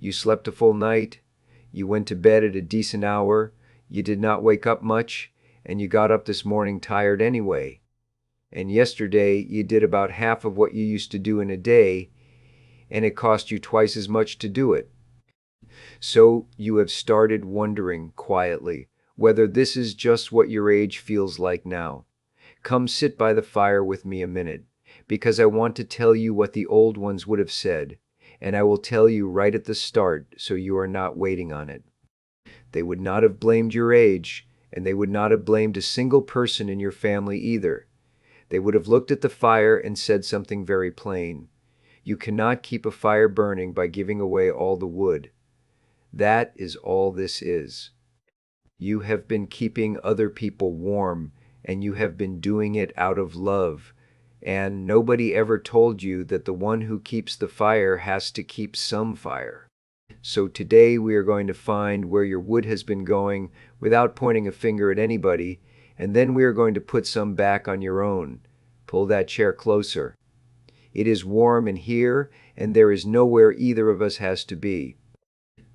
You slept a full night, you went to bed at a decent hour, you did not wake up much, and you got up this morning tired anyway. And yesterday you did about half of what you used to do in a day, and it cost you twice as much to do it. So you have started wondering quietly whether this is just what your age feels like now. Come sit by the fire with me a minute, because I want to tell you what the old ones would have said, and I will tell you right at the start so you are not waiting on it. They would not have blamed your age, and they would not have blamed a single person in your family either. They would have looked at the fire and said something very plain. You cannot keep a fire burning by giving away all the wood. That is all this is. You have been keeping other people warm, and you have been doing it out of love. And nobody ever told you that the one who keeps the fire has to keep some fire. So today we are going to find where your wood has been going without pointing a finger at anybody, and then we are going to put some back on your own. Pull that chair closer. It is warm in here, and there is nowhere either of us has to be.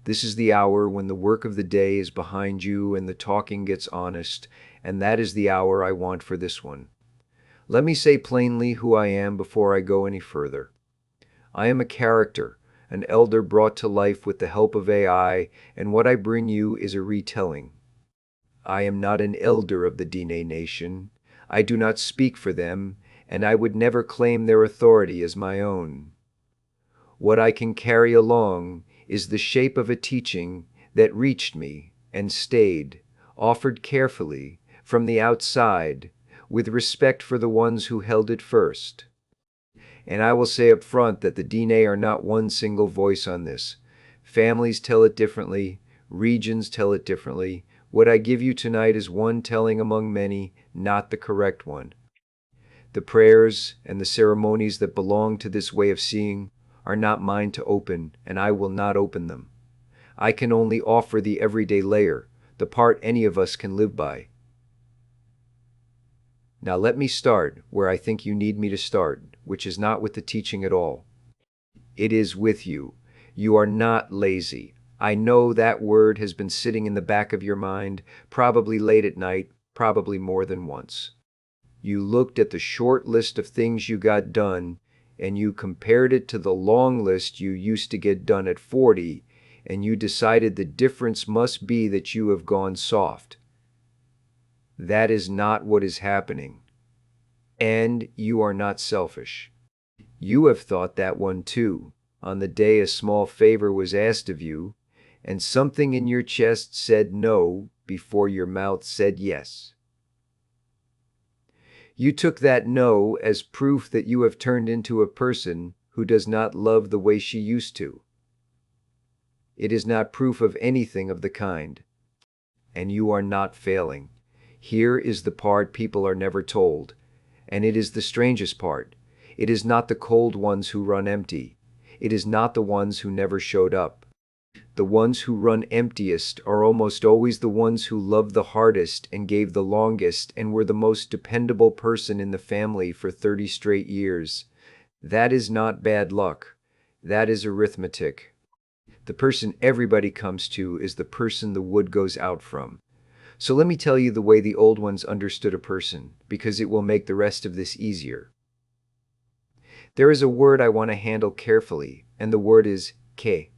This is the hour when the work of the day is behind you and the talking gets honest, and that is the hour I want for this one. Let me say plainly who I am before I go any further. I am a character, an elder brought to life with the help of AI, and what I bring you is a retelling. I am not an elder of the Dine nation. I do not speak for them, and I would never claim their authority as my own. What I can carry along is the shape of a teaching that reached me and stayed, offered carefully, from the outside, with respect for the ones who held it first. And I will say up front that the Dine are not one single voice on this. Families tell it differently, regions tell it differently. What I give you tonight is one telling among many, not the correct one. The prayers and the ceremonies that belong to this way of seeing are not mine to open, and I will not open them. I can only offer the everyday layer, the part any of us can live by. Now let me start where I think you need me to start, which is not with the teaching at all. It is with you. You are not lazy. I know that word has been sitting in the back of your mind, probably late at night, probably more than once. You looked at the short list of things you got done, and you compared it to the long list you used to get done at 40, and you decided the difference must be that you have gone soft. That is not what is happening. And you are not selfish. You have thought that one too, on the day a small favor was asked of you, and something in your chest said no before your mouth said yes. You took that no as proof that you have turned into a person who does not love the way she used to. It is not proof of anything of the kind. And you are not failing. Here is the part people are never told, and it is the strangest part. It is not the cold ones who run empty. It is not the ones who never showed up. The ones who run emptiest are almost always the ones who loved the hardest and gave the longest and were the most dependable person in the family for 30 straight years. That is not bad luck. That is arithmetic. The person everybody comes to is the person the wood goes out from. So let me tell you the way the old ones understood a person, because it will make the rest of this easier. There is a word I want to handle carefully, and the word is ke.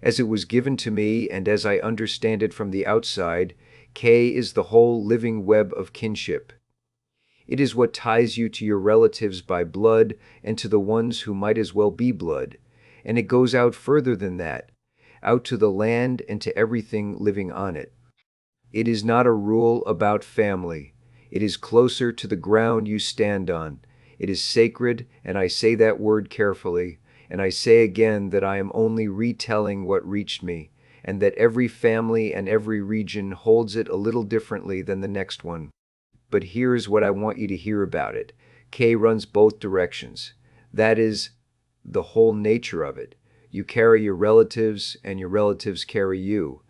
As it was given to me, and as I understand it from the outside, ke is the whole living web of kinship. It is what ties you to your relatives by blood and to the ones who might as well be blood, and it goes out further than that, out to the land and to everything living on it. It is not a rule about family. It is closer to the ground you stand on. It is sacred, and I say that word carefully, and I say again that I am only retelling what reached me, and that every family and every region holds it a little differently than the next one. But here's what I want you to hear about it. K runs both directions. That is the whole nature of it. You carry your relatives, and your relatives carry you.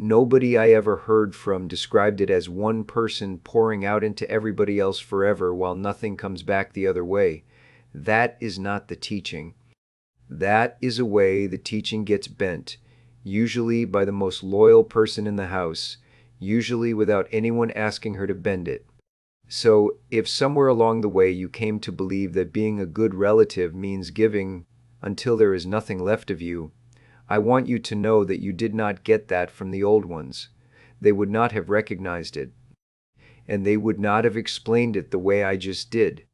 Nobody I ever heard from described it as one person pouring out into everybody else forever while nothing comes back the other way. That is not the teaching. That is a way the teaching gets bent, usually by the most loyal person in the house, usually without anyone asking her to bend it. So, if somewhere along the way you came to believe that being a good relative means giving until there is nothing left of you, I want you to know that you did not get that from the old ones. They would not have recognized it, and they would not have explained it the way I just did.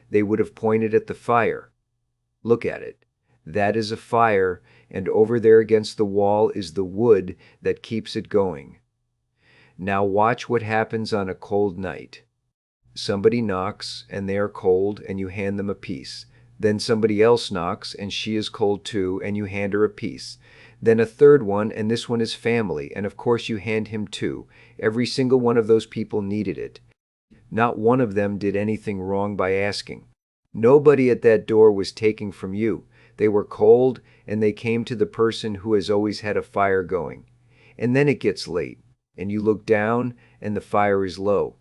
They would have pointed at the fire. Look at it. That is a fire, and over there against the wall is the wood that keeps it going. Now watch what happens on a cold night. Somebody knocks, and they are cold, and you hand them a piece. Then somebody else knocks, and she is cold too, and you hand her a piece. Then a third one, and this one is family, and of course you hand him two. Every single one of those people needed it. Not one of them did anything wrong by asking. Nobody at that door was taking from you. They were cold, and they came to the person who has always had a fire going. And then it gets late, and you look down, and the fire is low.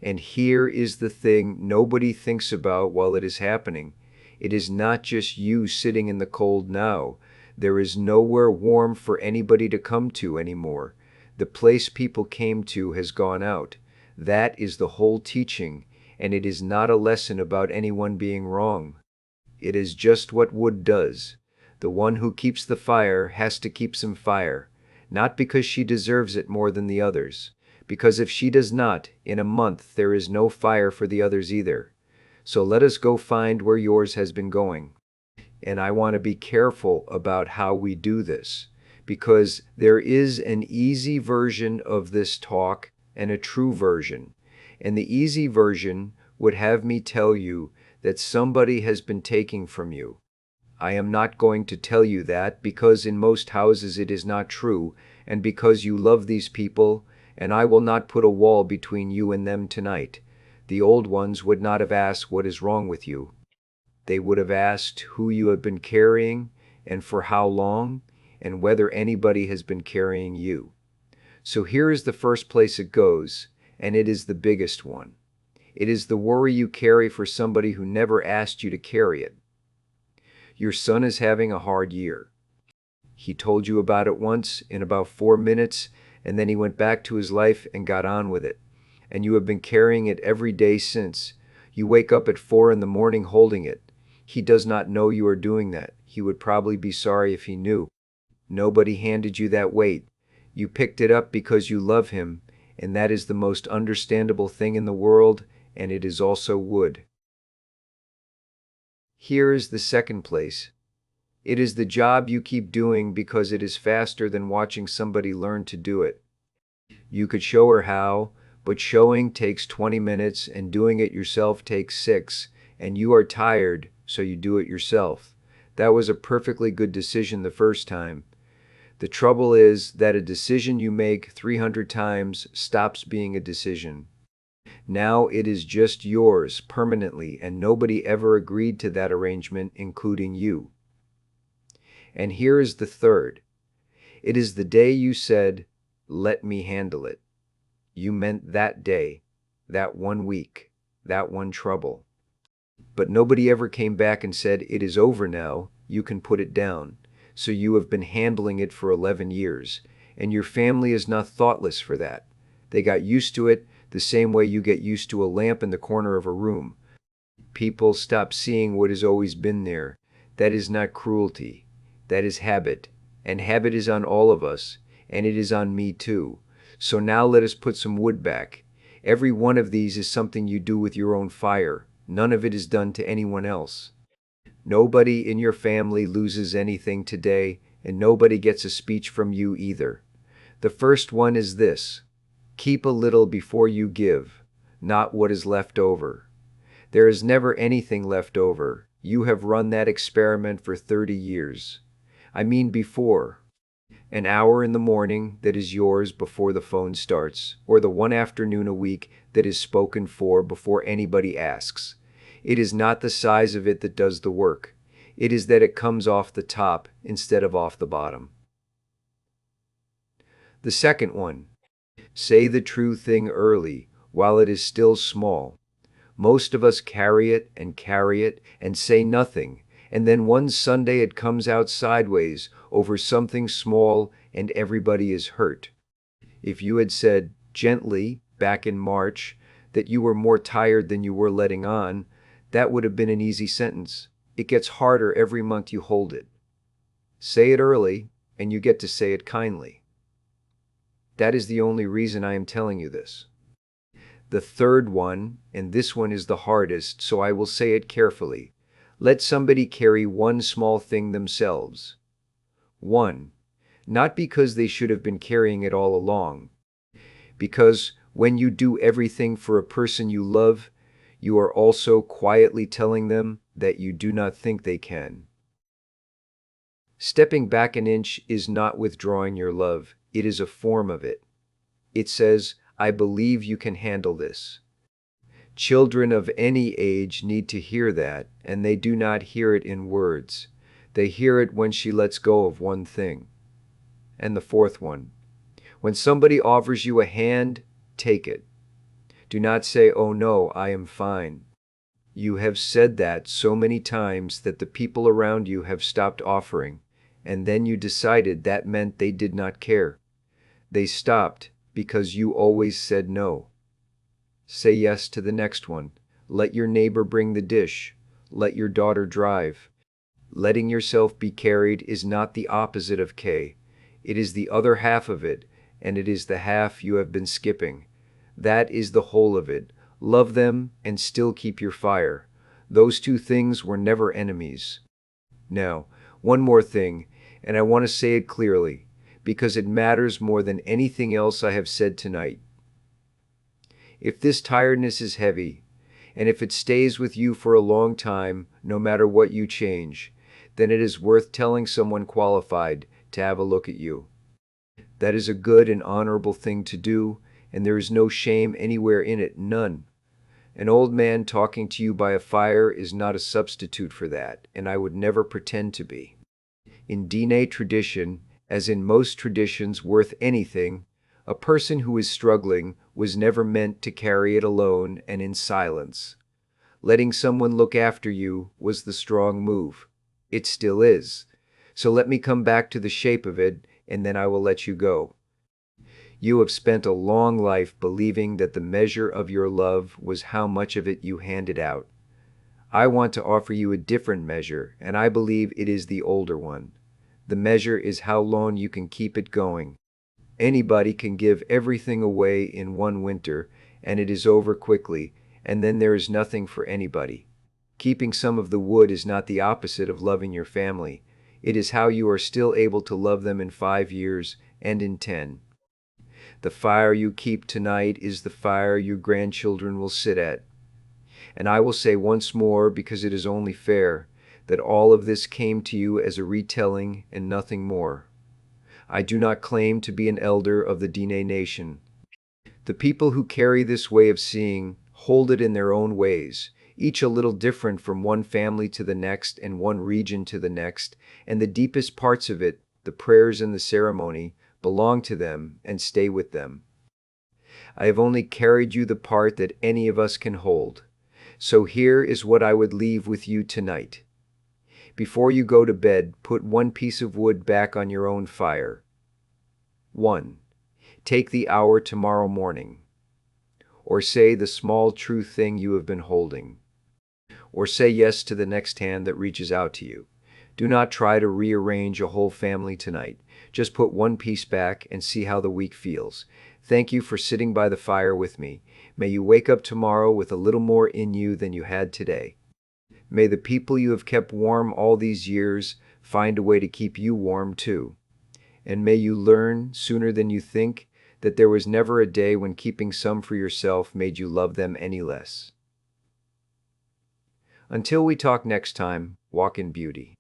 And here is the thing nobody thinks about while it is happening. It is not just you sitting in the cold now. There is nowhere warm for anybody to come to anymore. The place people came to has gone out. That is the whole teaching, and it is not a lesson about anyone being wrong. It is just what wood does. The one who keeps the fire has to keep some fire, not because she deserves it more than the others, because if she does not, in a month there is no fire for the others either. So let us go find where yours has been going. And I want to be careful about how we do this, because there is an easy version of this talk and a true version. And the easy version would have me tell you that somebody has been taking from you. I am not going to tell you that because in most houses it is not true, and because you love these people, and I will not put a wall between you and them tonight. The old ones would not have asked what is wrong with you. They would have asked who you have been carrying, and for how long, and whether anybody has been carrying you. So here is the first place it goes, and it is the biggest one. It is the worry you carry for somebody who never asked you to carry it. Your son is having a hard year. He told you about it once in about 4 minutes, and then he went back to his life and got on with it. And you have been carrying it every day since. You wake up at 4 in the morning holding it. He does not know you are doing that. He would probably be sorry if he knew. Nobody handed you that weight. You picked it up because you love him, and that is the most understandable thing in the world, and it is also wood. Here is the second place. It is the job you keep doing because it is faster than watching somebody learn to do it. You could show her how, but showing takes 20 minutes and doing it yourself takes 6, and you are tired, so you do it yourself. That was a perfectly good decision the first time. The trouble is that a decision you make 300 times stops being a decision. Now it is just yours permanently, and nobody ever agreed to that arrangement, including you. And here is the third. It is the day you said, "Let me handle it." You meant that day, that 1 week, that one trouble. But nobody ever came back and said, "It is over now, you can put it down." So you have been handling it for 11 years, and your family is not thoughtless for that. They got used to it the same way you get used to a lamp in the corner of a room. People stop seeing what has always been there. That is not cruelty. That is habit, and habit is on all of us, and it is on me too. So now let us put some wood back. Every one of these is something you do with your own fire. None of it is done to anyone else. Nobody in your family loses anything today, and nobody gets a speech from you either. The first one is this: keep a little before you give, not what is left over. There is never anything left over. You have run that experiment for 30 years. I mean before. An hour in the morning that is yours before the phone starts, or the one afternoon a week that is spoken for before anybody asks. It is not the size of it that does the work. It is that it comes off the top instead of off the bottom. The second one, say the true thing early while it is still small. Most of us carry it and say nothing, And then one Sunday it comes out sideways over something small and everybody is hurt. If you had said gently back in March that you were more tired than you were letting on, that would have been an easy sentence. It gets harder every month you hold it. Say it early, and you get to say it kindly. That is the only reason I am telling you this. The third one, and this one is the hardest, so I will say it carefully. Let somebody carry one small thing themselves. One, not because they should have been carrying it all along, because when you do everything for a person you love, you are also quietly telling them that you do not think they can. Stepping back an inch is not withdrawing your love, it is a form of it. It says, I believe you can handle this. Children of any age need to hear that, and they do not hear it in words. They hear it when she lets go of one thing. And the fourth one, when somebody offers you a hand, take it. Do not say, oh no, I am fine. You have said that so many times that the people around you have stopped offering, and then you decided that meant they did not care. They stopped because you always said no. Say yes to the next one. Let your neighbor bring the dish. Let your daughter drive. Letting yourself be carried is not the opposite of K. It is the other half of it, and it is the half you have been skipping. That is the whole of it. Love them and still keep your fire. Those two things were never enemies. Now, one more thing, and I want to say it clearly, because it matters more than anything else I have said tonight. If this tiredness is heavy, and if it stays with you for a long time, no matter what you change, then it is worth telling someone qualified to have a look at you. That is a good and honorable thing to do, and there is no shame anywhere in it, none. An old man talking to you by a fire is not a substitute for that, and I would never pretend to be. In Diné tradition, as in most traditions worth anything, a person who is struggling was never meant to carry it alone and in silence. Letting someone look after you was the strong move. It still is. So let me come back to the shape of it, and then I will let you go. You have spent a long life believing that the measure of your love was how much of it you handed out. I want to offer you a different measure, and I believe it is the older one. The measure is how long you can keep it going. Anybody can give everything away in one winter, and it is over quickly, and then there is nothing for anybody. Keeping some of the wood is not the opposite of loving your family. It is how you are still able to love them in 5 years and in 10. The fire you keep tonight is the fire your grandchildren will sit at. And I will say once more, because it is only fair, that all of this came to you as a retelling and nothing more. I do not claim to be an elder of the Diné nation. The people who carry this way of seeing hold it in their own ways, each a little different from one family to the next and one region to the next, and the deepest parts of it, the prayers and the ceremony, belong to them and stay with them. I have only carried you the part that any of us can hold. So here is what I would leave with you tonight. Before you go to bed, put one piece of wood back on your own fire. 1. Take the hour tomorrow morning. Or say the small true thing you have been holding. Or say yes to the next hand that reaches out to you. Do not try to rearrange a whole family tonight. Just put one piece back and see how the week feels. Thank you for sitting by the fire with me. May you wake up tomorrow with a little more in you than you had today. May the people you have kept warm all these years find a way to keep you warm too. And may you learn, sooner than you think, that there was never a day when keeping some for yourself made you love them any less. Until we talk next time, walk in beauty.